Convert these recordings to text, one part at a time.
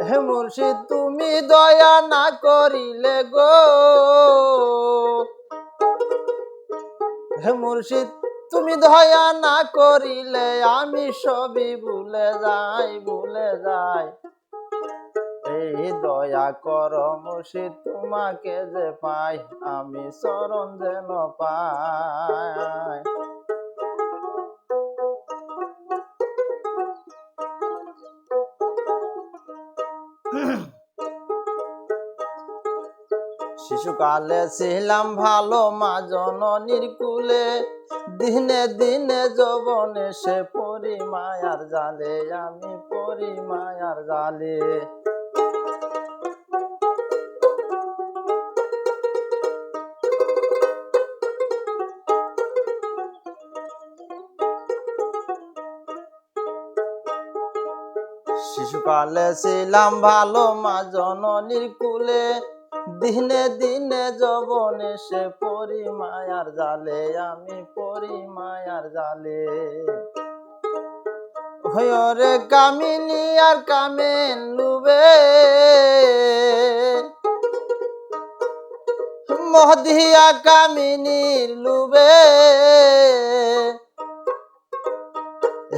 হে মুর্শিদ তুমি দয়া না করিলে গো, হে মুর্শিদ তুমি দয়া না করিলে আমি সবই ভুলে যাই, ভুলে যাই। এই দয়া কর মুর্শিদ তোমাকে যে পাই, আমি চরণ যেন পাই। শিশুকালে ছিলাম ভালো মা জননীর কুলে, দিনে দিনে যৌবনে সে পরি মায়ার জালে, আমি পরি মায়ার জালে। শিশুকালে ছিলাম ভালো মা জননীর কুলে, দিনে দিনে যৌবনে সে পরি মায়ার জালে, আমি পরি মায়ার জালে। হরে কামিনী আর কামেন লুবে, মহদিয়া কামিনীর লুবে।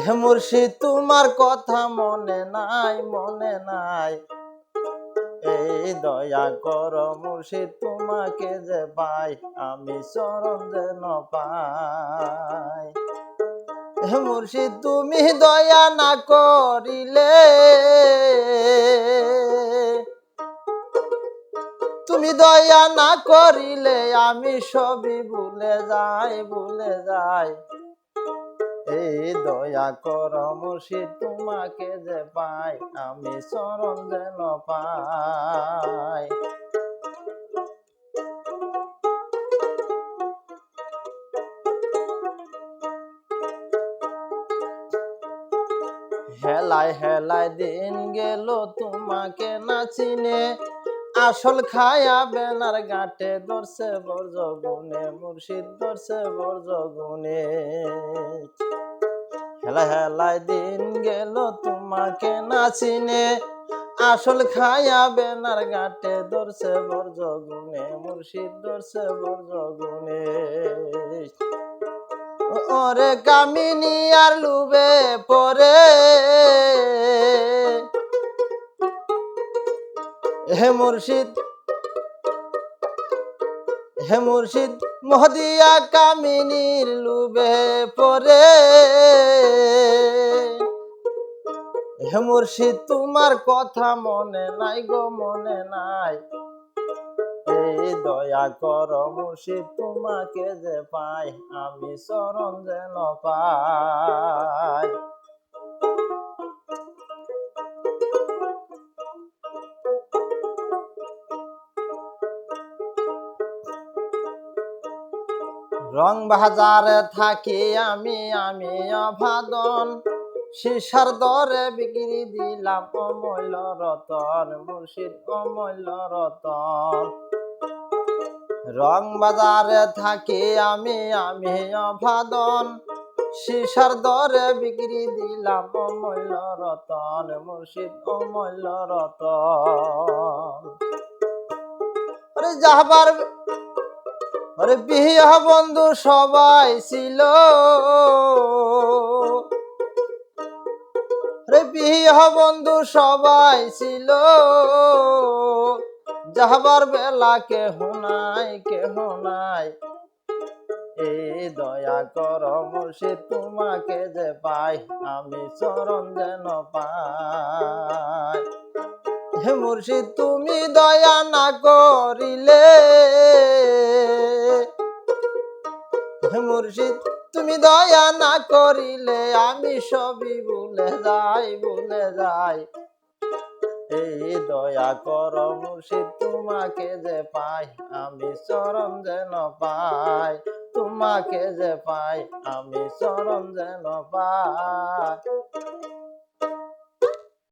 হে মুর্শিদ তোমার কথা মনে নাই, মনে নাই। এই দয়া কর মুর্শিদ তোমাকে যে পাই, আমি চরণ যেন পাই। হে মুর্শিদ তুমি দয়া না করিলে, তুমি দয়া না করিলে আমি সবই ভুলে যাই, ভুলে যাই। এই দয়া কর মুর্শিদ তোমাকে যে পাই, আমি চরণ যেন পাই। হেলায় হেলায় দিন গেল তোমাকে না চিনে, আসল খায়া বেনার গাঁটে ধরছে বর্জ গুনে, মুর্শিদ ধরছে বর্জ গুনে। হেলায় হেলায় দিন গেল তোমাকে না চিনে, আসল খায়া বেনার গাঁটে ধরছে বর্জ গুনে, মুর্শিদ ধরছে বর্জ গুনে। ওরে কামিনী আর লুবে পরে, হে মুর্শিদ, হে মুর্শিদ মহদিয়া কামিনীর লুবে পরে। হে মুর্শিদ তোমার কথা মনে নাই গো, মনে নাই। এই দয়া কর মুর্শিদ তোমাকে যে পাই, আমি চরণ যেন পাই। রং বাজারে থাকি আমি, আমি অভাদন, শিশার দরে বিক্রি দিলাম অমূল্য রতন, মুর্শিদ অমূল্য রতন। রং বাজারে থাকি আমি, আমি অভাদন, শিশার দরে বিক্রি দিলাম অমূল্য রতন, মুর্শিদ অমূল্য রতন। আরে যাবার আরে বিয়া বন্ধু সবাই ছিল, আরে বিয়া বন্ধু সবাই ছিল, যাবার বেলা কেহ নাই, কেহ নাই। এই দয়া কর মুর্শিদ তোমাকে যে পাই, আমি চরণ যেন পাই। হে মুর্শিদ তুমি দয়া না করিলে, হে মুর্শিদ তুমি দয়া না করিলে আমি সবই ভুলে যাই, ভুলে যাই। এই দয়া কর মুর্শিদ তোমাকে যে পাই, আমি চরণ যেন পাই, তোমাকে যে পাই, আমি চরণ যেন পাই।